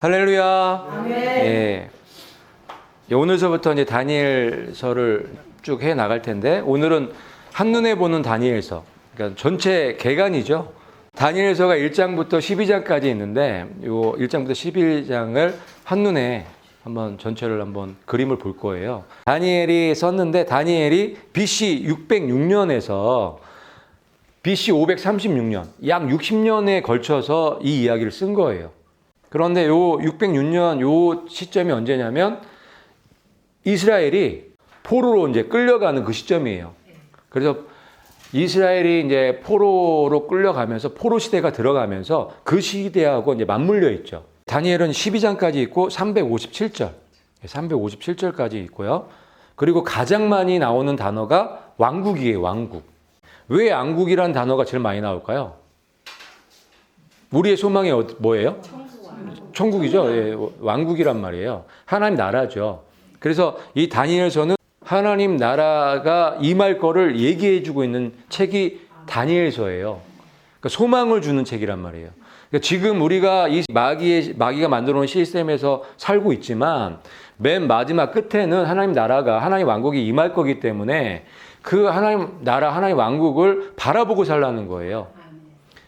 할렐루야. 아멘. 예. 오늘서부터 이제 다니엘서를 쭉 해 나갈 텐데, 오늘은 한눈에 보는 다니엘서. 그러니까 전체 개간이죠. 다니엘서가 1장부터 12장까지 있는데, 요 1장부터 12장을 한눈에 한번 전체를 한번 그림을 볼 거예요. 다니엘이 썼는데, 다니엘이 BC 606년에서 BC 536년, 약 60년에 걸쳐서 이 이야기를 쓴 거예요. 그런데 요 606년 요 시점이 언제냐면 이스라엘이 포로로 이제 끌려가는 그 시점이에요. 그래서 이스라엘이 이제 포로로 끌려가면서 포로 시대가 들어가면서 그 시대하고 이제 맞물려 있죠. 다니엘은 12장까지 있고 357절까지 있고요. 그리고 가장 많이 나오는 단어가 왕국이에요, 왕국. 왜 왕국이라는 단어가 제일 많이 나올까요? 우리의 소망이 뭐예요? 천국이죠. 예, 왕국이란 말이에요. 하나님 나라죠. 그래서 이 다니엘서는 하나님 나라가 임할 거를 얘기해주고 있는 책이 다니엘서예요. 그러니까 소망을 주는 책이란 말이에요. 그러니까 지금 우리가 이 마귀가 만들어 놓은 시스템에서 살고 있지만 맨 마지막 끝에는 하나님 나라가 하나님 왕국이 임할 거기 때문에 그 하나님 나라 하나님 왕국을 바라보고 살라는 거예요.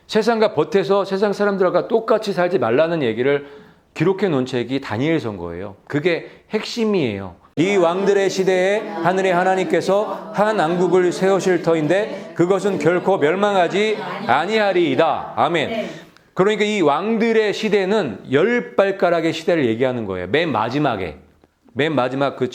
세상과 버텨서 세상 사람들과 똑같이 살지 말라는 얘기를 기록해 놓은 책이 다니엘서인 거예요. 그게 핵심이에요. 이 왕들의 시대에 하늘의 하나님께서 한 왕국을 세우실 터인데 그것은 결코 멸망하지 아니하리이다. 아멘. 그러니까 이 왕들의 시대는 10발가락의 시대를 얘기하는 거예요. 맨 마지막 그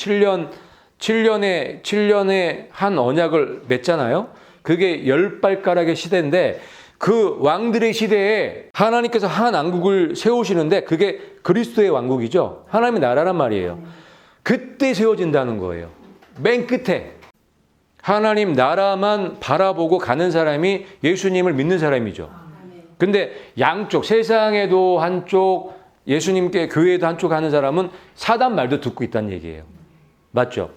7년에 한 언약을 맺잖아요. 그게 10발가락의 시대인데 그 왕들의 시대에 하나님께서 한 왕국을 세우시는데 그게 그리스도의 왕국이죠. 하나님의 나라란 말이에요. 그때 세워진다는 거예요. 맨 끝에 하나님 나라만 바라보고 가는 사람이 예수님을 믿는 사람이죠. 근데 양쪽 세상에도 한쪽 예수님께 교회에도 한쪽 하는 사람은 사단 말도 듣고 있다는 얘기예요. 맞죠?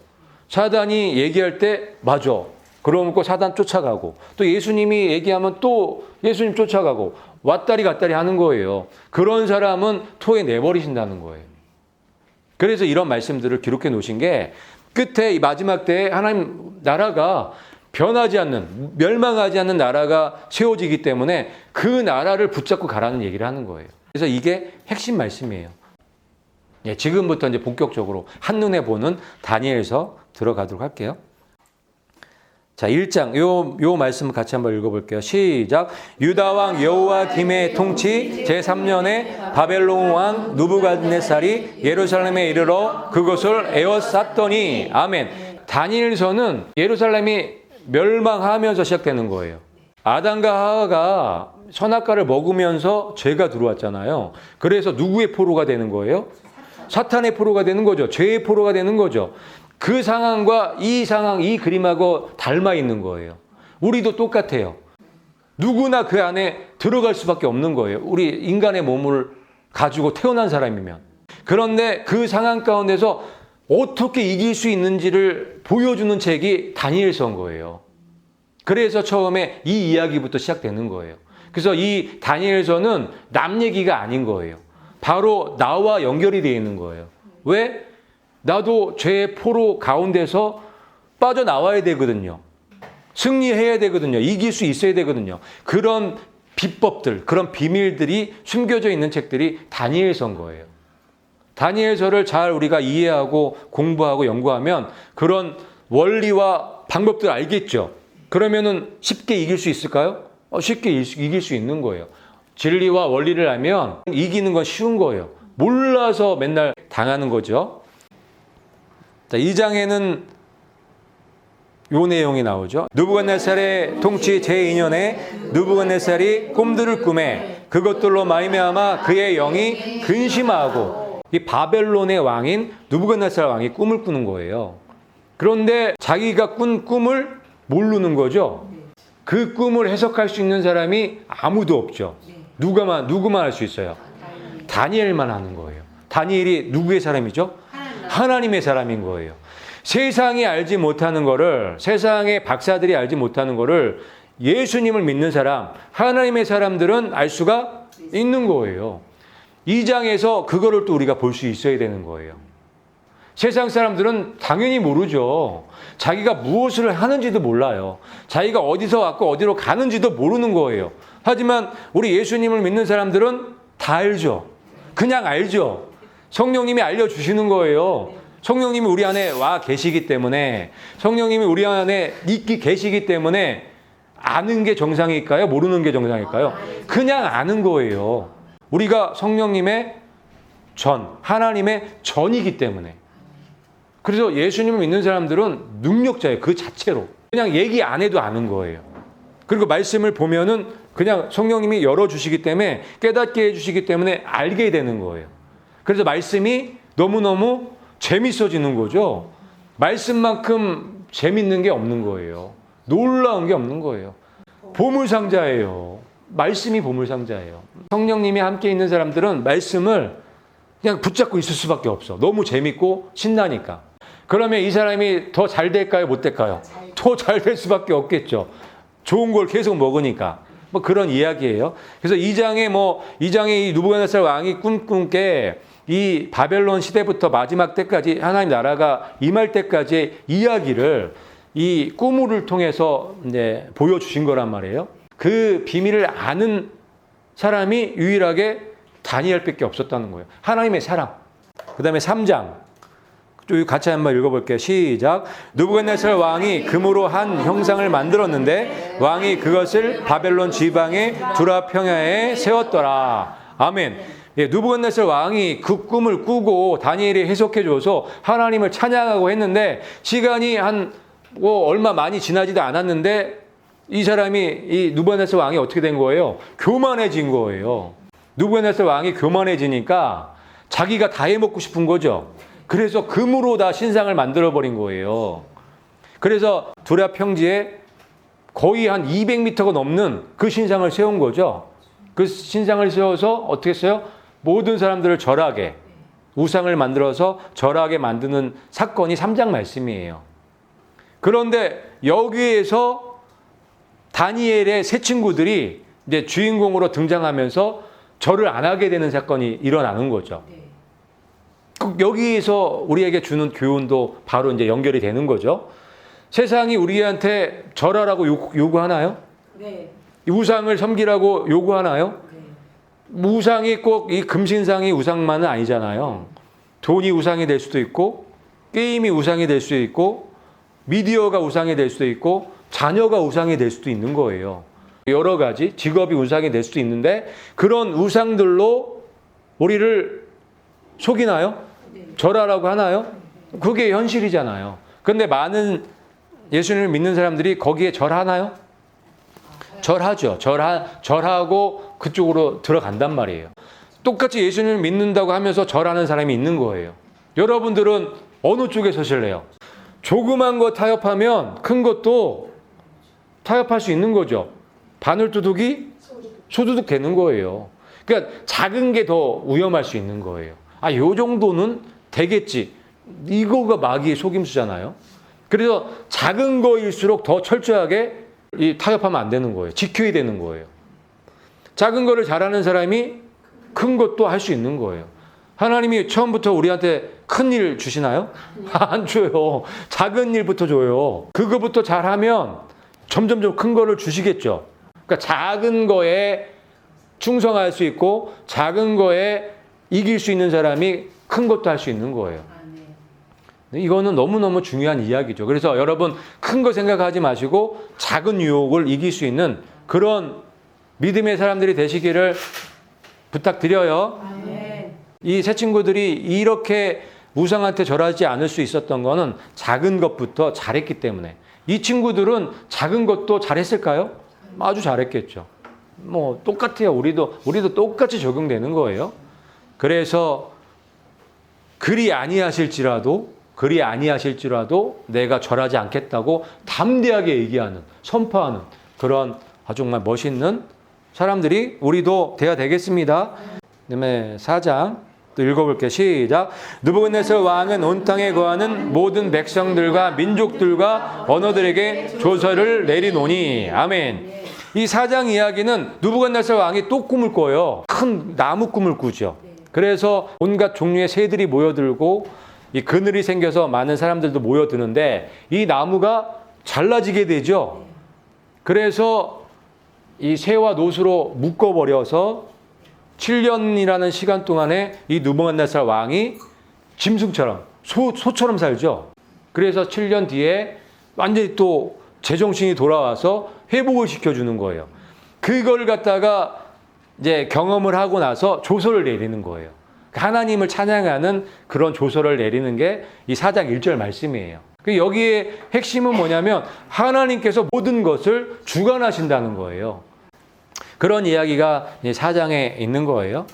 사단이 얘기할 때 맞아. 그러고 사단 쫓아가고 또 예수님이 얘기하면 또 예수님 쫓아가고 왔다리 갔다리 하는 거예요. 그런 사람은 토에 내버리신다는 거예요. 그래서 이런 말씀들을 기록해 놓으신 게 끝에 이 마지막 때에 하나님 나라가 변하지 않는 멸망하지 않는 나라가 세워지기 때문에 그 나라를 붙잡고 가라는 얘기를 하는 거예요. 그래서 이게 핵심 말씀이에요. 예, 지금부터 이제 본격적으로 한눈에 보는 다니엘서 들어가도록 할게요. 자, 1장 요 말씀 같이 한번 읽어볼게요. 시작. 유다 왕 여호야김의 통치 제3년에 바벨론 왕 느부갓네살이 예루살렘에 이르러 그것을 에워쌌더니 아멘. 다니엘서는 예루살렘이 멸망하면서 시작되는 거예요. 아담과 하와가 선악과를 먹으면서 죄가 들어왔잖아요. 그래서 누구의 포로가 되는 거예요? 사탄의 포로가 되는 거죠. 죄의 포로가 되는 거죠. 그 상황과 이 상황, 이 그림하고 닮아 있는 거예요. 우리도 똑같아요. 누구나 그 안에 들어갈 수밖에 없는 거예요. 우리 인간의 몸을 가지고 태어난 사람이면. 그런데 그 상황 가운데서 어떻게 이길 수 있는지를 보여주는 책이 다니엘서인 거예요. 그래서 처음에 이 이야기부터 시작되는 거예요. 그래서 이 다니엘서는 남 얘기가 아닌 거예요. 바로 나와 연결이 되어 있는 거예요. 왜? 나도 죄의 포로 가운데서 빠져나와야 되거든요. 승리해야 되거든요. 이길 수 있어야 되거든요. 그런 비법들, 그런 비밀들이 숨겨져 있는 책들이 다니엘서인 거예요. 다니엘서를 잘 우리가 이해하고 공부하고 연구하면 그런 원리와 방법들을 알겠죠. 그러면은 쉽게 이길 수 있을까요? 쉽게 이길 수 있는 거예요. 진리와 원리를 알면 이기는 건 쉬운 거예요. 몰라서 맨날 당하는 거죠. 자, 2장에는 요 내용이 나오죠. 느부갓네살의 통치 제2년에 느부갓네살이 꿈들을 꾸매 그것들로 말미암아 그의 영이 근심하고 이 바벨론의 왕인 느부갓네살 왕이 꿈을 꾸는 거예요. 그런데 자기가 꾼 꿈을 모르는 거죠. 그 꿈을 해석할 수 있는 사람이 아무도 없죠. 누구만 할 수 있어요? 다니엘만 하는 거예요. 다니엘이 누구의 사람이죠? 하나님의 사람인 거예요. 세상이 알지 못하는 거를, 세상의 박사들이 알지 못하는 거를 예수님을 믿는 사람, 하나님의 사람들은 알 수가 있는 거예요. 2장에서 그거를 또 우리가 볼 수 있어야 되는 거예요. 세상 사람들은 당연히 모르죠. 자기가 무엇을 하는지도 몰라요. 자기가 어디서 왔고 어디로 가는지도 모르는 거예요. 하지만 우리 예수님을 믿는 사람들은 다 알죠. 그냥 알죠. 성령님이 알려주시는 거예요. 성령님이 우리 안에 와 계시기 때문에, 성령님이 우리 안에 있기 계시기 때문에 아는 게 정상일까요? 모르는 게 정상일까요? 그냥 아는 거예요. 우리가 성령님의 하나님의 전이기 때문에. 그래서 예수님을 믿는 사람들은 능력자예요. 그 자체로. 그냥 얘기 안 해도 아는 거예요. 그리고 말씀을 보면은 그냥 성령님이 열어주시기 때문에, 깨닫게 해주시기 때문에 알게 되는 거예요. 그래서 말씀이 너무너무 재밌어지는 거죠. 말씀만큼 재밌는 게 없는 거예요. 놀라운 게 없는 거예요. 보물상자예요. 말씀이 보물상자예요. 성령님이 함께 있는 사람들은 말씀을 그냥 붙잡고 있을 수밖에 없어. 너무 재밌고 신나니까. 그러면 이 사람이 더 잘 될까요? 못 될까요? 더 잘 될 수밖에 없겠죠. 좋은 걸 계속 먹으니까. 뭐 그런 이야기예요. 그래서 2장에 이 느부갓네살 왕이 꿈꾼 게 이 바벨론 시대부터 마지막 때까지 하나님 나라가 임할 때까지의 이야기를 이 꿈을 통해서 이제 보여주신 거란 말이에요. 그 비밀을 아는 사람이 유일하게 다니엘밖에 없었다는 거예요. 하나님의 사랑. 그 다음에 3장. 같이 한번 읽어볼게요. 시작. 느부갓네살 왕이 금으로 한 형상을 만들었는데 왕이 그것을 바벨론 지방의 두라 평야에 세웠더라. 아멘. 예, 느부갓네살 왕이 그 꿈을 꾸고 다니엘이 해석해줘서 하나님을 찬양하고 했는데 시간이 얼마 많이 지나지도 않았는데 이 느부갓네살 왕이 어떻게 된 거예요? 교만해진 거예요. 느부갓네살 왕이 교만해지니까 자기가 다 해먹고 싶은 거죠. 그래서 금으로 다 신상을 만들어버린 거예요. 그래서 두라 평지에 거의 한 200m가 넘는 그 신상을 세운 거죠. 그 신상을 세워서 어떻게 했어요? 모든 사람들을 절하게, 우상을 만들어서 절하게 만드는 사건이 3장 말씀이에요. 그런데 여기에서 다니엘의 세 친구들이 이제 주인공으로 등장하면서 절을 안 하게 되는 사건이 일어나는 거죠. 여기에서 우리에게 주는 교훈도 바로 이제 연결이 되는 거죠. 세상이 우리한테 절하라고 요구하나요? 네. 우상을 섬기라고 요구하나요? 네. 우상이 꼭 이 금신상이 우상만은 아니잖아요. 돈이 우상이 될 수도 있고, 게임이 우상이 될 수도 있고, 미디어가 우상이 될 수도 있고, 자녀가 우상이 될 수도 있는 거예요. 여러 가지 직업이 우상이 될 수도 있는데 그런 우상들로 우리를 속이나요? 절하라고 하나요? 그게 현실이잖아요. 그런데 많은 예수님을 믿는 사람들이 거기에 절하나요? 절하죠. 절하고 그쪽으로 들어간단 말이에요. 똑같이 예수님을 믿는다고 하면서 절하는 사람이 있는 거예요. 여러분들은 어느 쪽에 서실래요? 조그만 거 타협하면 큰 것도 타협할 수 있는 거죠. 바늘두둑이 소두둑 되는 거예요. 그러니까 작은 게 더 위험할 수 있는 거예요. 요 정도는 되겠지. 이거가 마귀의 속임수잖아요. 그래서 작은 거일수록 더 철저하게 타협하면 안 되는 거예요. 지켜야 되는 거예요. 작은 거를 잘하는 사람이 큰 것도 할 수 있는 거예요. 하나님이 처음부터 우리한테 큰 일 주시나요? 안 줘요. 작은 일부터 줘요. 그거부터 잘하면 점점점 큰 거를 주시겠죠. 그러니까 작은 거에 충성할 수 있고 작은 거에 이길 수 있는 사람이 큰 것도 할 수 있는 거예요. 이거는 너무너무 중요한 이야기죠. 그래서 여러분 큰 거 생각하지 마시고 작은 유혹을 이길 수 있는 그런 믿음의 사람들이 되시기를 부탁드려요. 이 세 친구들이 이렇게 우상한테 절하지 않을 수 있었던 거는 작은 것부터 잘했기 때문에. 이 친구들은 작은 것도 잘했을까요? 아주 잘했겠죠. 뭐 똑같아요. 우리도 똑같이 적용되는 거예요. 그래서 그리 아니하실지라도 내가 절하지 않겠다고 담대하게 얘기하는, 선포하는 그런 아주 정말 멋있는 사람들이 우리도 돼야 되겠습니다. 그다음에 4장 또 읽어볼게요. 시작. 느부갓네살 왕은 온 땅에 거하는 모든 백성들과 민족들과 언어들에게 조서를 내리노니. 아멘. 이 4장 이야기는 느부갓네살 왕이 또 꿈을 꿔요. 큰 나무 꿈을 꾸죠. 그래서 온갖 종류의 새들이 모여들고 이 그늘이 생겨서 많은 사람들도 모여드는데 이 나무가 잘라지게 되죠. 그래서 이 새와 노수로 묶어버려서 7년이라는 시간 동안에 이 느부갓네살 왕이 짐승처럼 소처럼 살죠. 그래서 7년 뒤에 완전히 또 제정신이 돌아와서 회복을 시켜주는 거예요. 그걸 갖다가 이제 경험을 하고 나서 조서를 내리는 거예요. 하나님을 찬양하는 그런 조서를 내리는 게 이 4장 1절 말씀이에요. 여기에 핵심은 뭐냐면 하나님께서 모든 것을 주관하신다는 거예요. 그런 이야기가 4장에 있는 거예요.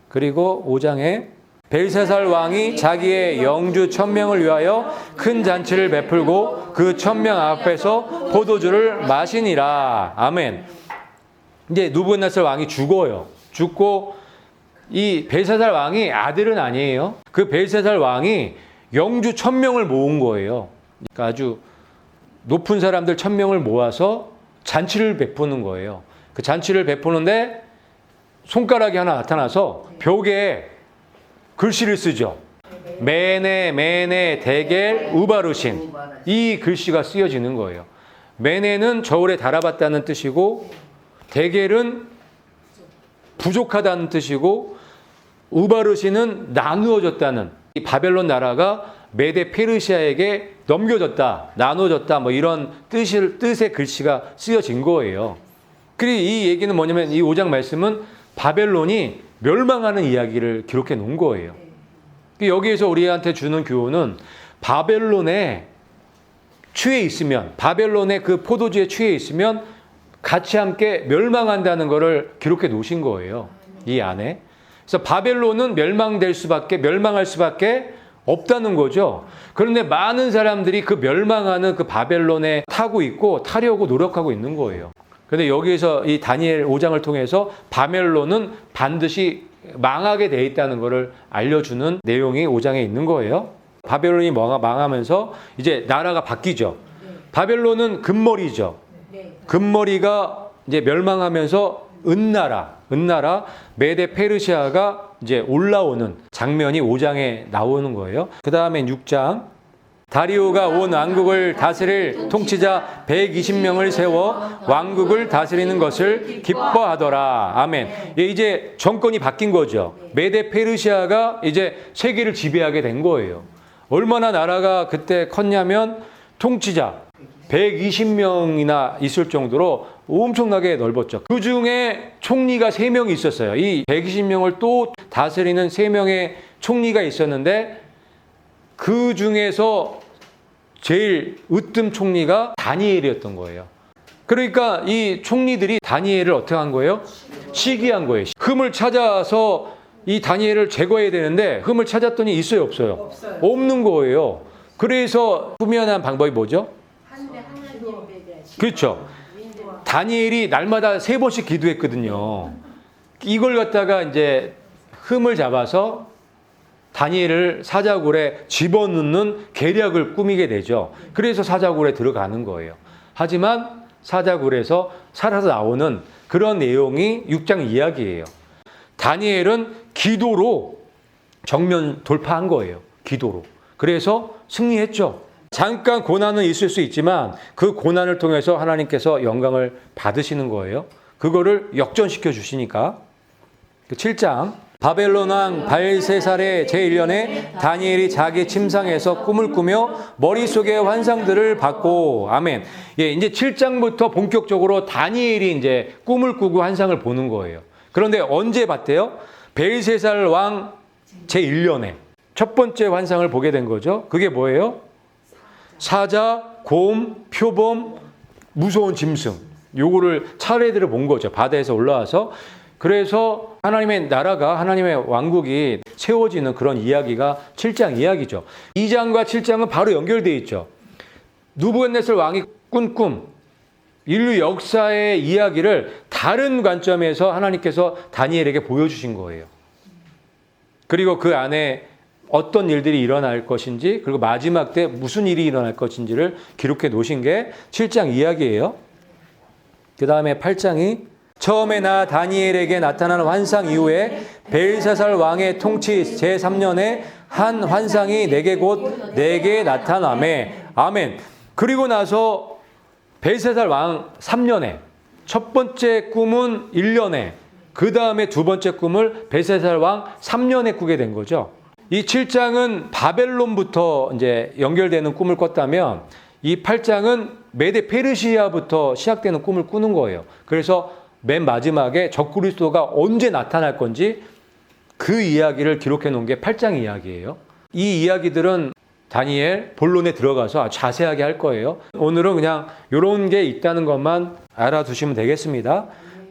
그리고 5장에 벨사살 왕이 자기의 영주 1000명을 위하여 큰 잔치를 베풀고 그 1000명 앞에서 포도주를 마시니라. 아멘. 이제 느부갓네살 왕이 죽어요. 죽고 이 벨사살 왕이 아들은 아니에요. 그 벨사살 왕이 영주 1000명을 모은 거예요. 그러니까 아주 높은 사람들 1000명을 모아서 잔치를 베푸는 거예요. 그 잔치를 베푸는데 손가락이 하나 나타나서 벽에 글씨를 쓰죠. 메네 메네 데겔 우바르신, 이 글씨가 쓰여지는 거예요. 메네는 저울에 달아봤다는 뜻이고 데겔은 부족하다는 뜻이고 우바르신은 나누어졌다는, 이 바벨론 나라가 메데 페르시아에게 넘겨졌다, 나눠졌다, 뭐 이런 뜻의 글씨가 쓰여진 거예요. 그리고 이 얘기는 뭐냐면 이 5장 말씀은 바벨론이 멸망하는 이야기를 기록해 놓은 거예요. 여기에서 우리한테 주는 교훈은 바벨론에 취해 있으면, 바벨론의 그 포도주에 취해 있으면 같이 함께 멸망한다는 것을 기록해 놓으신 거예요. 이 안에. 그래서 바벨론은 멸망할 수밖에 없다는 거죠. 그런데 많은 사람들이 그 멸망하는 그 바벨론에 타고 있고 타려고 노력하고 있는 거예요. 그런데 여기에서 이 다니엘 5장을 통해서 바벨론은 반드시 망하게 돼 있다는 것을 알려주는 내용이 5장에 있는 거예요. 바벨론이 망하면서 이제 나라가 바뀌죠. 바벨론은 금머리죠. 금머리가 이제 멸망하면서 은나라 메데 페르시아가 이제 올라오는 장면이 5장에 나오는 거예요. 그 다음에 6장, 다리오가 온 왕국을 다스릴 통치자 120명을 세워 왕국을 다스리는 것을 기뻐하더라. 아멘. 이제 정권이 바뀐 거죠. 메데 페르시아가 이제 세계를 지배하게 된 거예요. 얼마나 나라가 그때 컸냐면 통치자 120명이나 있을 정도로 엄청나게 넓었죠. 그 중에 총리가 3명이 있었어요. 이 120명을 또 다스리는 3명의 총리가 있었는데 그 중에서 제일 으뜸 총리가 다니엘이었던 거예요. 그러니까 이 총리들이 다니엘을 어떻게 한 거예요? 시기한 거예요. 흠을 찾아서 이 다니엘을 제거해야 되는데 흠을 찾았더니 있어요, 없어요? 없는 거예요. 그래서 후면한 방법이 뭐죠? 그렇죠. 다니엘이 날마다 3번씩 기도했거든요. 이걸 갖다가 이제 흠을 잡아서 다니엘을 사자굴에 집어넣는 계략을 꾸미게 되죠. 그래서 사자굴에 들어가는 거예요. 하지만 사자굴에서 살아서 나오는 그런 내용이 6장 이야기예요. 다니엘은 기도로 정면 돌파한 거예요. 기도로. 그래서 승리했죠. 잠깐 고난은 있을 수 있지만 그 고난을 통해서 하나님께서 영광을 받으시는 거예요. 그거를 역전시켜 주시니까. 7장, 바벨론 왕 발세살의 제1년에 다니엘이 자기 침상에서 꿈을 꾸며 머릿속에 환상들을 받고, 아멘. 예, 이제 7장부터 본격적으로 다니엘이 이제 꿈을 꾸고 환상을 보는 거예요. 그런데 언제 봤대요? 벨세살 왕 제1년에 첫 번째 환상을 보게 된 거죠. 그게 뭐예요? 사자, 곰, 표범, 무서운 짐승. 요거를 차례대로 본 거죠. 바다에서 올라와서. 그래서 하나님의 나라가, 하나님의 왕국이 세워지는 그런 이야기가 7장 이야기죠. 2장과 7장은 바로 연결되어 있죠. 느부갓네살 왕이 꾼 꿈, 인류 역사의 이야기를 다른 관점에서 하나님께서 다니엘에게 보여주신 거예요. 그리고 그 안에 어떤 일들이 일어날 것인지, 그리고 마지막 때 무슨 일이 일어날 것인지를 기록해 놓으신 게 7장 이야기예요. 그 다음에 8장이 처음에 나 다니엘에게 나타난 환상 이후에 벨사살 왕의 통치 제3년에 한 환상이 내게 곧 내게 나타나매. 아멘. 그리고 나서 벨사살 왕 3년에 첫 번째 꿈은 1년에 그 다음에 두 번째 꿈을 벨사살 왕 3년에 꾸게 된 거죠. 이 7장은 바벨론부터 이제 연결되는 꿈을 꿨다면 이 8장은 메데 페르시아부터 시작되는 꿈을 꾸는 거예요. 그래서 맨 마지막에 적그리스도가 언제 나타날 건지 그 이야기를 기록해 놓은 게 8장 이야기예요. 이 이야기들은 다니엘 본론에 들어가서 자세하게 할 거예요. 오늘은 그냥 이런 게 있다는 것만 알아두시면 되겠습니다.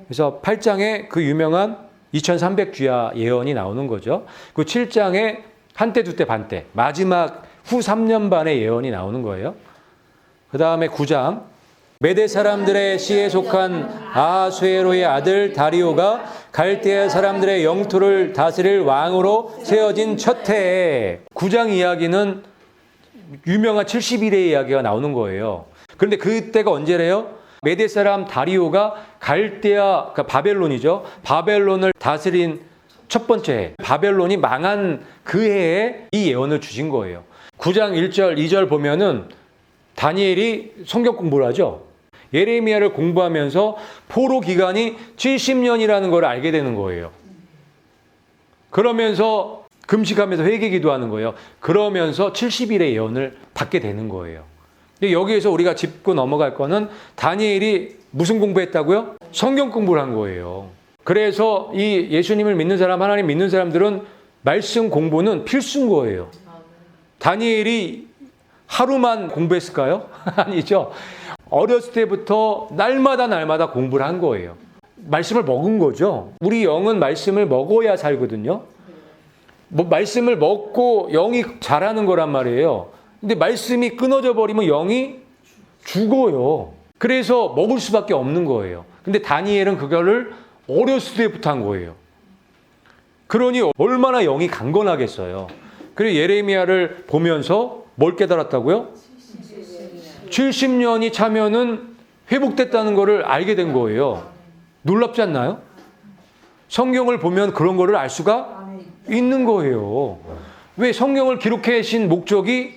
그래서 8장에 그 유명한 2300주야 예언이 나오는 거죠. 그 7장에 한때 두때 반때 마지막 후 3년 반의 예언이 나오는 거예요. 그 다음에 9장 메대 사람들의 시에 속한 아하수에로의 아들 다리오가 갈대아 사람들의 영토를 다스릴 왕으로 세워진 첫 해에 9장 이야기는 유명한 70일의 이야기가 나오는 거예요. 그런데 그때가 언제래요? 메대 사람 다리오가 갈대아, 그러니까 바벨론이죠. 바벨론을 다스린 첫 번째 해. 바벨론이 망한 그 해에 이 예언을 주신 거예요. 9장 1절, 2절 보면은 다니엘이 성경 공부를 하죠. 예레미야를 공부하면서 포로 기간이 70년이라는 걸 알게 되는 거예요. 그러면서 금식하면서 회개 기도하는 거예요. 그러면서 70일의 예언을 받게 되는 거예요. 여기에서 우리가 짚고 넘어갈 거는 다니엘이 무슨 공부했다고요? 성경 공부를 한 거예요. 그래서 이 예수님을 믿는 사람, 하나님 믿는 사람들은 말씀 공부는 필수인 거예요. 다니엘이 하루만 공부했을까요? 아니죠. 어렸을 때부터 날마다 공부를 한 거예요. 말씀을 먹은 거죠. 우리 영은 말씀을 먹어야 살거든요. 말씀을 먹고 영이 자라는 거란 말이에요. 근데 말씀이 끊어져 버리면 영이 죽어요. 그래서 먹을 수밖에 없는 거예요. 근데 다니엘은 그거를 어렸을 때부터 한 거예요. 그러니 얼마나 영이 강건하겠어요. 그리고 예레미야를 보면서 뭘 깨달았다고요? 70년이 차면은 회복됐다는 거를 알게 된 거예요. 놀랍지 않나요? 성경을 보면 그런 거를 알 수가 있는 거예요. 왜? 성경을 기록해 신 목적이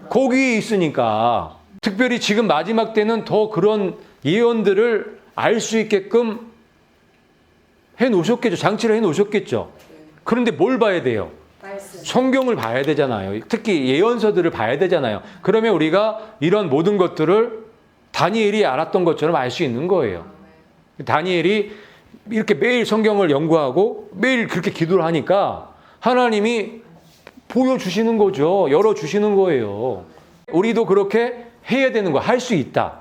거기에 있으니까. 특별히 지금 마지막 때는 더 그런 예언들을 알 수 있게끔 해 놓으셨겠죠. 장치를 해 놓으셨겠죠. 그런데 뭘 봐야 돼요? 성경을 봐야 되잖아요. 특히 예언서들을 봐야 되잖아요. 그러면 우리가 이런 모든 것들을 다니엘이 알았던 것처럼 알 수 있는 거예요. 다니엘이 이렇게 매일 성경을 연구하고 매일 그렇게 기도를 하니까 하나님이 보여주시는 거죠. 열어주시는 거예요. 우리도 그렇게 해야 되는 거, 할 수 있다.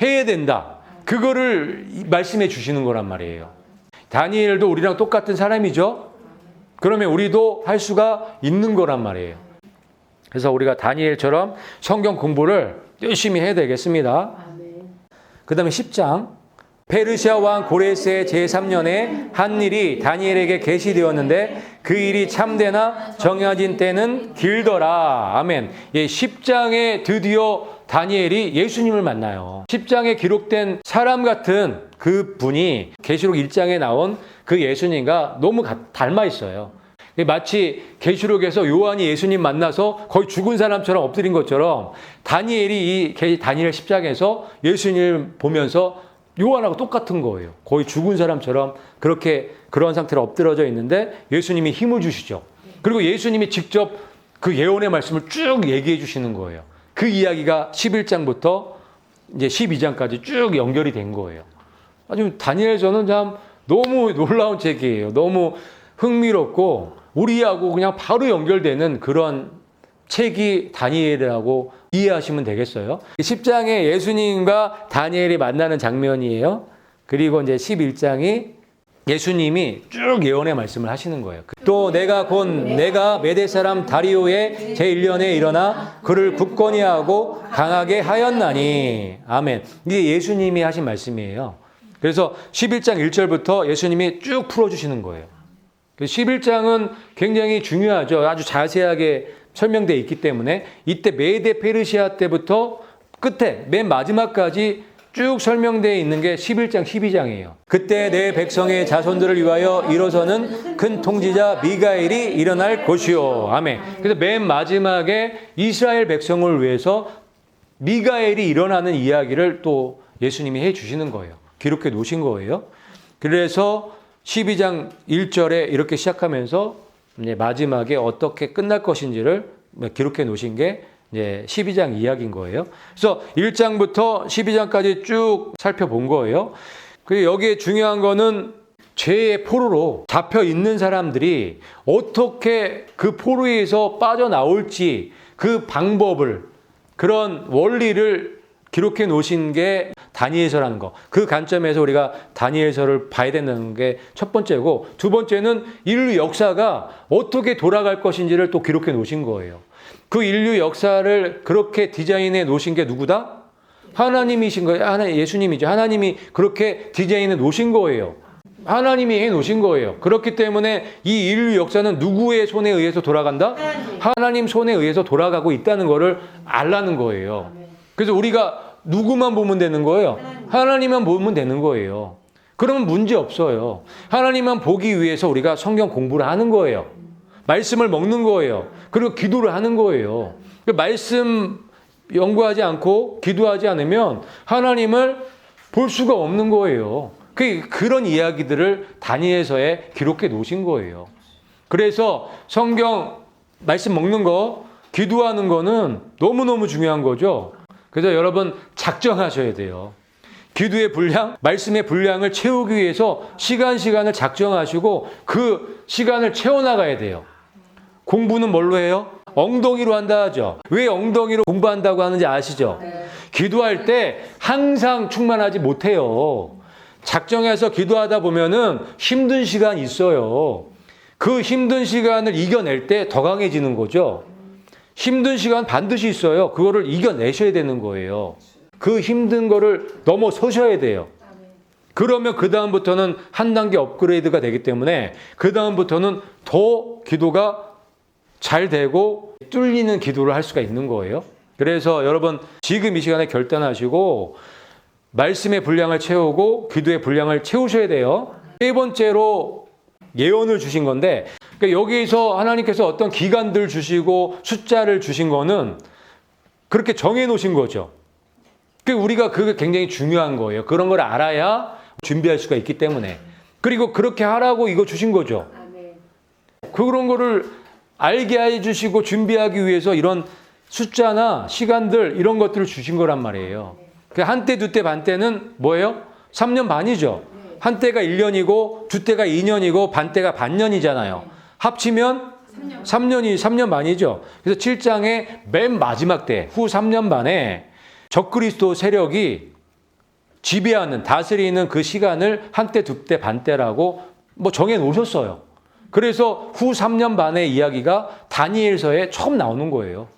해야 된다. 그거를 말씀해 주시는 거란 말이에요. 다니엘도 우리랑 똑같은 사람이죠. 그러면 우리도 할 수가 있는 거란 말이에요. 그래서 우리가 다니엘처럼 성경 공부를 열심히 해야 되겠습니다. 그 다음에 10장. 페르시아 왕 고레스의 제3년에 한 일이 다니엘에게 계시되었는데 그 일이 참되나 정해진 때는 길더라. 아멘. 10장에 드디어 다니엘이 예수님을 만나요. 10장에 기록된 사람 같은 그 분이 계시록 1장에 나온 그 예수님과 너무 닮아 있어요. 마치 계시록에서 요한이 예수님 만나서 거의 죽은 사람처럼 엎드린 것처럼 다니엘이 이 다니엘 10장에서 예수님을 보면서 요한하고 똑같은 거예요. 거의 죽은 사람처럼 그렇게 그런 상태로 엎드러져 있는데 예수님이 힘을 주시죠. 그리고 예수님이 직접 그 예언의 말씀을 쭉 얘기해 주시는 거예요. 그 이야기가 11장부터 이제 12장까지 쭉 연결이 된 거예요. 아주 다니엘서는 참 너무 놀라운 책이에요. 너무 흥미롭고 우리하고 그냥 바로 연결되는 그런 책이 다니엘이라고 이해하시면 되겠어요. 10장에 예수님과 다니엘이 만나는 장면이에요. 그리고 이제 11장이 예수님이 쭉 예언의 말씀을 하시는 거예요. 또 내가 메대 사람 다리오의 제1년에 일어나 그를 굳건히 하고 강하게 하였나니. 아멘. 이게 예수님이 하신 말씀이에요. 그래서 11장 1절부터 예수님이 쭉 풀어주시는 거예요. 11장은 굉장히 중요하죠. 아주 자세하게 설명되어 있기 때문에 이때 메데 페르시아 때부터 끝에 맨 마지막까지 쭉 설명되어 있는 게 11장, 12장이에요. 그때 내 백성의 자손들을 위하여 일어서는 큰 통치자 미가엘이 일어날 것이요. 아멘. 그래서 맨 마지막에 이스라엘 백성을 위해서 미가엘이 일어나는 이야기를 또 예수님이 해 주시는 거예요. 기록해 놓으신 거예요. 그래서 12장 1절에 이렇게 시작하면서 이제 마지막에 어떻게 끝날 것인지를 기록해 놓으신 게 이제 12장 이야기인 거예요. 그래서 1장부터 12장까지 쭉 살펴본 거예요. 그리고 여기에 중요한 거는 죄의 포로로 잡혀 있는 사람들이 어떻게 그 포로에서 빠져나올지 그 방법을, 그런 원리를 기록해 놓으신 게 다니엘서라는 거. 그 관점에서 우리가 다니엘서를 봐야 된다는 게 첫 번째고, 두 번째는 인류 역사가 어떻게 돌아갈 것인지를 또 기록해 놓으신 거예요. 그 인류 역사를 그렇게 디자인해 놓으신 게 누구다? 하나님이신 거예요. 예수님이죠. 하나님이 그렇게 디자인해 놓으신 거예요. 하나님이 해 놓으신 거예요. 그렇기 때문에 이 인류 역사는 누구의 손에 의해서 돌아간다? 하나님 손에 의해서 돌아가고 있다는 거를 알라는 거예요. 그래서 우리가 누구만 보면 되는 거예요? 하나님만 보면 되는 거예요. 그러면 문제 없어요. 하나님만 보기 위해서 우리가 성경 공부를 하는 거예요. 말씀을 먹는 거예요. 그리고 기도를 하는 거예요. 말씀 연구하지 않고 기도하지 않으면 하나님을 볼 수가 없는 거예요. 그런 이야기들을 다니엘서에 기록해 놓으신 거예요. 그래서 성경 말씀 먹는 거, 기도하는 거는 너무너무 중요한 거죠. 그래서 여러분 작정하셔야 돼요. 기도의 분량, 말씀의 분량을 채우기 위해서 시간을 작정하시고 그 시간을 채워나가야 돼요. 공부는 뭘로 해요? 엉덩이로 한다 하죠. 왜 엉덩이로 공부한다고 하는지 아시죠? 기도할 때 항상 충만하지 못해요. 작정해서 기도하다 보면은 힘든 시간이 있어요. 그 힘든 시간을 이겨낼 때 더 강해지는 거죠. 힘든 시간 반드시 있어요. 그거를 이겨내셔야 되는 거예요. 그 힘든 거를 넘어서셔야 돼요. 그러면 그 다음부터는 한 단계 업그레이드가 되기 때문에 그 다음부터는 더 기도가 잘 되고 뚫리는 기도를 할 수가 있는 거예요. 그래서 여러분 지금 이 시간에 결단하시고 말씀의 분량을 채우고 기도의 분량을 채우셔야 돼요. 세 번째로 예언을 주신 건데, 그러니까 여기서 하나님께서 어떤 기간들 주시고 숫자를 주신 거는 그렇게 정해 놓으신 거죠. 우리가 그게 굉장히 중요한 거예요. 그런 걸 알아야 준비할 수가 있기 때문에. 그리고 그렇게 하라고 이거 주신 거죠. 그런 거를 알게 해주시고 준비하기 위해서 이런 숫자나 시간들 이런 것들을 주신 거란 말이에요. 한때, 두때, 반때는 뭐예요? 3년 반이죠. 한때가 1년이고 두때가 2년이고 반때가 반년이잖아요. 합치면 3년 반이죠. 그래서 7장의 맨 마지막 때, 후 3년 반에 적그리스도 세력이 지배하는, 다스리는 그 시간을 한때, 두때, 반때라고 정해 놓으셨어요. 그래서 후 3년 반의 이야기가 다니엘서에 처음 나오는 거예요.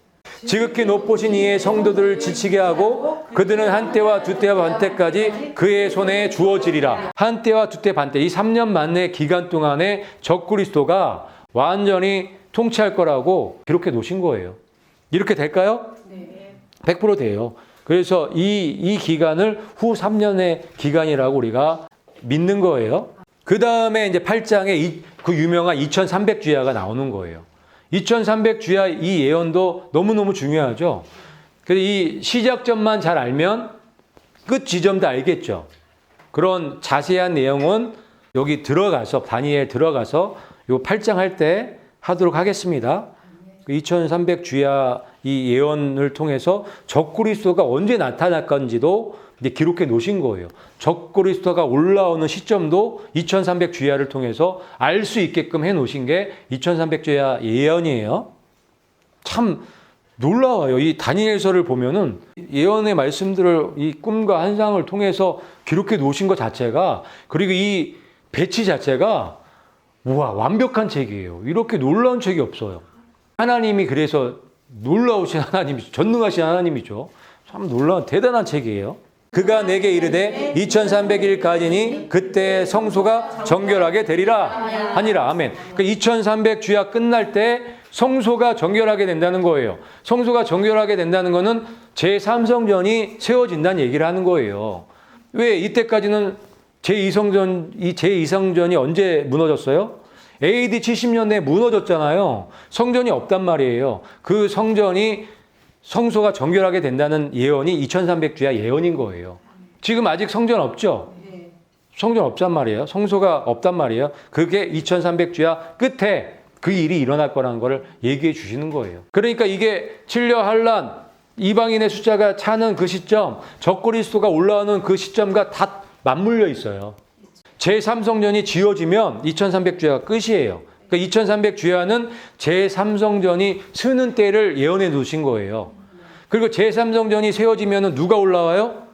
지극히 높으신 이의 성도들을 지치게 하고 그들은 한때와 두때와 반때까지 그의 손에 주어지리라. 한때와 두때, 반때, 이 3년 만의 기간 동안에 적그리스도가 완전히 통치할 거라고 기록해 놓으신 거예요. 이렇게 될까요? 네. 100% 돼요. 그래서 이 기간을 후 3년의 기간이라고 우리가 믿는 거예요. 그 다음에 이제 8장에 그 유명한 2300주야가 나오는 거예요. 2300주야 이 예언도 너무너무 중요하죠. 그래서 이 시작점만 잘 알면 끝 지점도 알겠죠. 그런 자세한 내용은 여기 들어가서, 다니엘 들어가서 요 8장 할 때 하도록 하겠습니다. 2300주야 이 예언을 통해서 적그리스도가 언제 나타날 건지도 이제 기록해 놓으신 거예요. 적그리스도가 올라오는 시점도 2300주야를 통해서 알 수 있게끔 해 놓으신 게 2300주야 예언이에요. 참 놀라워요. 이 다니엘서를 보면은 예언의 말씀들을 이 꿈과 환상을 통해서 기록해 놓으신 것 자체가, 그리고 이 배치 자체가 우와, 완벽한 책이에요. 이렇게 놀라운 책이 없어요. 하나님이 그래서 놀라우신 하나님이죠. 전능하신 하나님이죠. 참 놀라운 대단한 책이에요. 그가 내게 이르되 2300일까지니 그때 성소가 정결하게 되리라 하니라. 아멘. 그 2300 주야 끝날 때 성소가 정결하게 된다는 거예요. 성소가 정결하게 된다는 거는 제3성전이 세워진다는 얘기를 하는 거예요. 왜 이때까지는 제2성전이 언제 무너졌어요? AD 70년대에 무너졌잖아요. 성전이 없단 말이에요. 그 성소가 정결하게 된다는 예언이 2300 주야 예언인 거예요. 지금 아직 성전 없죠? 성전 없단 말이에요. 성소가 없단 말이에요. 그게 2300 주야 끝에 그 일이 일어날 거라는 걸 얘기해 주시는 거예요. 그러니까 이게 칠려 환란 이방인의 숫자가 차는 그 시점, 적그리스도가 올라오는 그 시점과 다 맞물려 있어요. 제3성전이 지어지면 2300 주야가 끝이에요. 그러니까 2300 주야는 제3성전이 쓰는 때를 예언해 두신 거예요. 그리고 제3성전이 세워지면 누가 올라와요?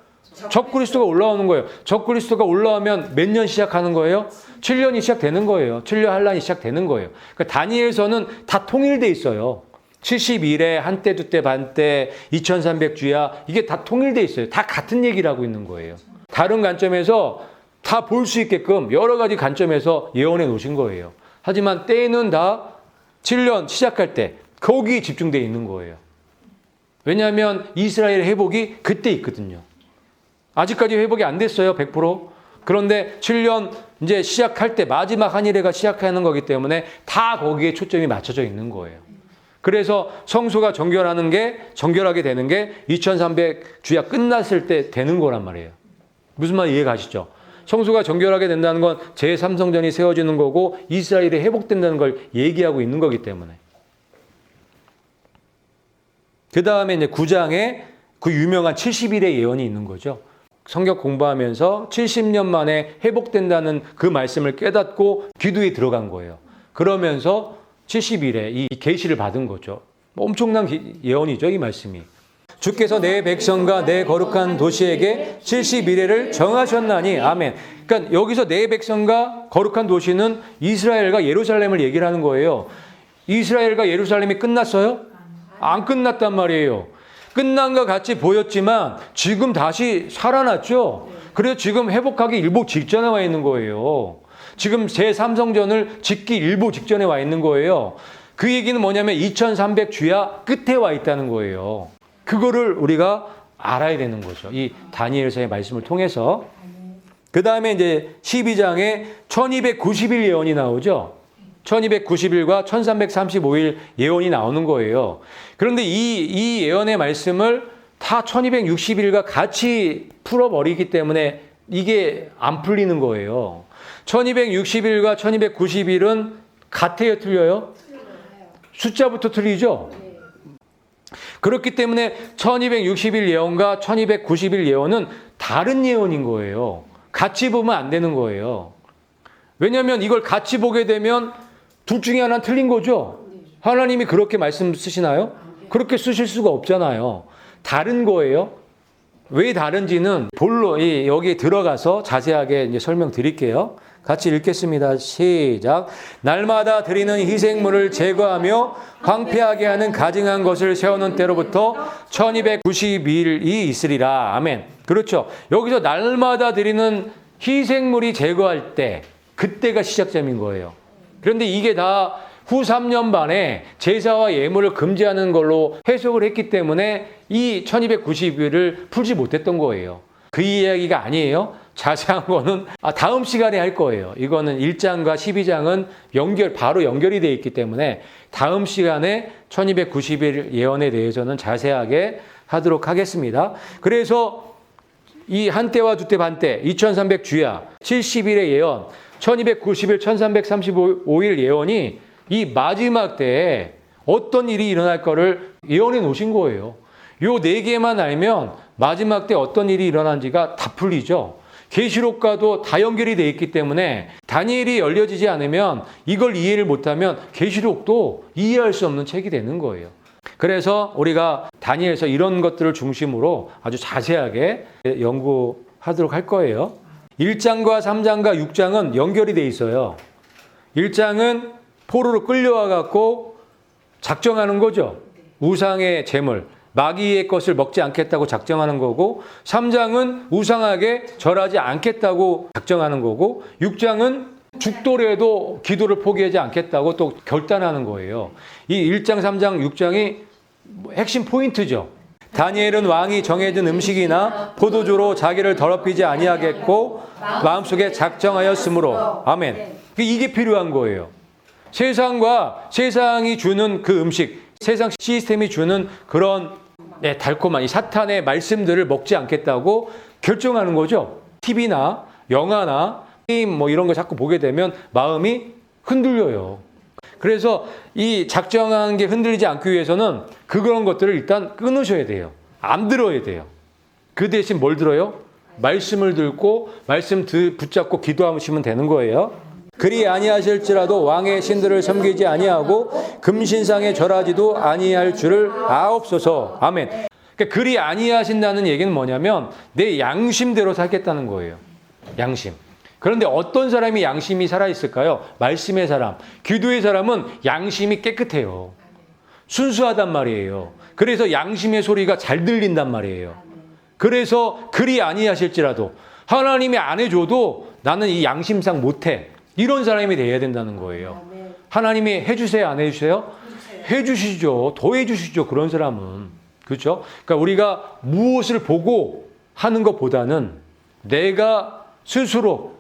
적그리스도가 올라오는 거예요. 적그리스도가 올라오면 몇 년 시작하는 거예요? 7년이 시작되는 거예요. 7년 환란이 시작되는 거예요. 그러니까 다니엘서는 다 통일돼 있어요. 70일에 한때 두때 반때 2300 주야 이게 다 통일돼 있어요. 다 같은 얘기를 하고 있는 거예요. 다른 관점에서 다 볼 수 있게끔 여러 가지 관점에서 예언해 놓으신 거예요. 하지만 때는 다 7년 시작할 때 거기에 집중되어 있는 거예요. 왜냐하면 이스라엘 회복이 그때 있거든요. 아직까지 회복이 안 됐어요. 100%. 그런데 7년 이제 시작할 때 마지막 한일회가 시작하는 거기 때문에 다 거기에 초점이 맞춰져 있는 거예요. 그래서 성소가 정결하게 되는 게 2300 주야 끝났을 때 되는 거란 말이에요. 무슨 말 이해 가시죠? 성소가 정결하게 된다는 건 제3성전이 세워지는 거고 이스라엘이 회복된다는 걸 얘기하고 있는 거기 때문에. 그 다음에 이제 9장에 그 유명한 70일의 예언이 있는 거죠. 성경 공부하면서 70년 만에 회복된다는 그 말씀을 깨닫고 기도에 들어간 거예요. 그러면서 70일에 이 계시를 받은 거죠. 엄청난 예언이죠, 이 말씀이. 주께서 내 백성과 내 거룩한 도시에게 70일을 정하셨나니 아멘. 그러니까 여기서 내 백성과 거룩한 도시는 이스라엘과 예루살렘을 얘기를 하는 거예요. 이스라엘과 예루살렘이 끝났어요? 안 끝났단 말이에요. 끝난 것 같이 보였지만 지금 다시 살아났죠. 그래서 지금 회복하기 일보 직전에 와 있는 거예요. 지금 제3성전을 짓기 일보 직전에 와 있는 거예요. 그 얘기는 뭐냐면 2300 주야 끝에 와 있다는 거예요. 그거를 우리가 알아야 되는 거죠. 이 다니엘서의 말씀을 통해서. 그 다음에 이제 12장에 1290일 예언이 나오죠. 1290일과 1335일 예언이 나오는 거예요. 그런데 이 예언의 말씀을 다 1260일과 같이 풀어버리기 때문에 이게 안 풀리는 거예요. 1260일과 1290일은 같아요, 틀려요? 숫자부터 틀리죠? 그렇기 때문에 1260일 예언과 1290일 예언은 다른 예언인 거예요. 같이 보면 안 되는 거예요. 왜냐하면 이걸 같이 보게 되면 둘 중에 하나는 틀린 거죠. 하나님이 그렇게 말씀 쓰시나요? 그렇게 쓰실 수가 없잖아요. 다른 거예요. 왜 다른지는 본로 여기 들어가서 자세하게 이제 설명드릴게요. 같이 읽겠습니다. 시작. 날마다 드리는 희생물을 제거하며 황폐하게 하는 가증한 것을 세우는 때로부터 1290일이 있으리라. 아멘. 그렇죠. 여기서 날마다 드리는 희생물이 제거할 때 그때가 시작점인 거예요. 그런데 이게 다 후 3년 반에 제사와 예물을 금지하는 걸로 해석을 했기 때문에 이 1290일을 풀지 못했던 거예요. 그 이야기가 아니에요. 자세한 거는 다음 시간에 할 거예요. 이거는 1장과 12장은 바로 연결이 되어 있기 때문에 다음 시간에 1290일 예언에 대해서는 자세하게 하도록 하겠습니다. 그래서 이 한때와 두때 반때 2300 주야 70일의 예언 1290일 1335일 예언이 이 마지막 때에 어떤 일이 일어날 거를 예언해 놓으신 거예요. 요 네 개만 알면 마지막 때 어떤 일이 일어난지가 다 풀리죠. 계시록과도 다 연결이 되어 있기 때문에 다니엘이 열려지지 않으면 이걸 이해를 못하면 계시록도 이해할 수 없는 책이 되는 거예요. 그래서 우리가 다니엘서 이런 것들을 중심으로 아주 자세하게 연구하도록 할 거예요. 1장과 3장과 6장은 연결이 되어 있어요. 1장은 포로로 끌려와 갖고 작정하는 거죠. 우상의 제물, 마귀의 것을 먹지 않겠다고 작정하는 거고, 3장은 우상하게 절하지 않겠다고 작정하는 거고, 6장은 죽더라도 기도를 포기하지 않겠다고 또 결단하는 거예요. 이 1장, 3장, 6장이 핵심 포인트죠. 다니엘은 왕이 정해진 음식이나 포도주로 자기를 더럽히지 아니하겠고 마음속에 작정하였으므로. 아멘. 이게 필요한 거예요. 세상과 세상이 주는 그 음식, 세상 시스템이 주는 그런 달콤한 이 사탄의 말씀들을 먹지 않겠다고 결정하는 거죠. TV나 영화나 게임 뭐 이런 거 자꾸 보게 되면 마음이 흔들려요. 그래서 이 작정한 게 흔들리지 않기 위해서는 그런 것들을 일단 끊으셔야 돼요. 안 들어야 돼요. 그 대신 뭘 들어요? 말씀을 듣고 말씀 붙잡고 기도하시면 되는 거예요. 그리 아니하실지라도 왕의 신들을 섬기지 아니하고 금신상에 절하지도 아니할 줄을 아옵소서. 아멘. 그러니까 그리 아니하신다는 얘기는 뭐냐면 내 양심대로 살겠다는 거예요. 양심. 그런데 어떤 사람이 양심이 살아있을까요? 말씀의 사람, 기도의 사람은 양심이 깨끗해요. 순수하단 말이에요. 그래서 양심의 소리가 잘 들린단 말이에요. 그래서 그리 아니하실지라도 하나님이 안 해줘도 나는 이 양심상 못해. 이런 사람이 돼야 된다는 거예요. 하나님이 해주세요, 안 해주세요? 해주시죠. 더 해주시죠. 그런 사람은. 그렇죠? 그러니까 우리가 무엇을 보고 하는 것보다는 내가 스스로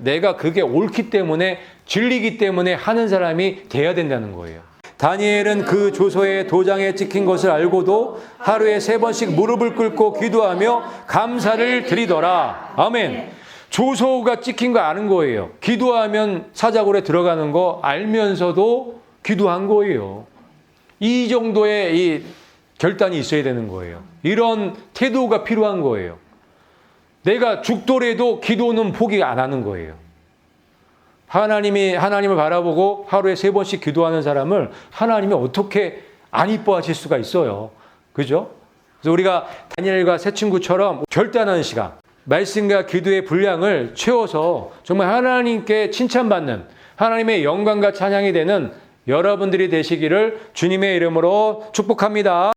내가 그게 옳기 때문에 진리기 때문에 하는 사람이 돼야 된다는 거예요. 다니엘은 그 조서에 도장에 찍힌 것을 알고도 하루에 3번씩 무릎을 꿇고 기도하며 감사를 드리더라. 아멘. 조서가 찍힌 거 아는 거예요. 기도하면 사자굴에 들어가는 거 알면서도 기도한 거예요. 이 정도의 이 결단이 있어야 되는 거예요. 이런 태도가 필요한 거예요. 내가 죽더라도 기도는 포기 안 하는 거예요. 하나님을 바라보고 하루에 3번씩 기도하는 사람을 하나님이 어떻게 안 이뻐하실 수가 있어요. 그죠? 그래서 우리가 다니엘과 새 친구처럼 결단하는 시간, 말씀과 기도의 분량을 채워서 정말 하나님께 칭찬받는 하나님의 영광과 찬양이 되는 여러분들이 되시기를 주님의 이름으로 축복합니다.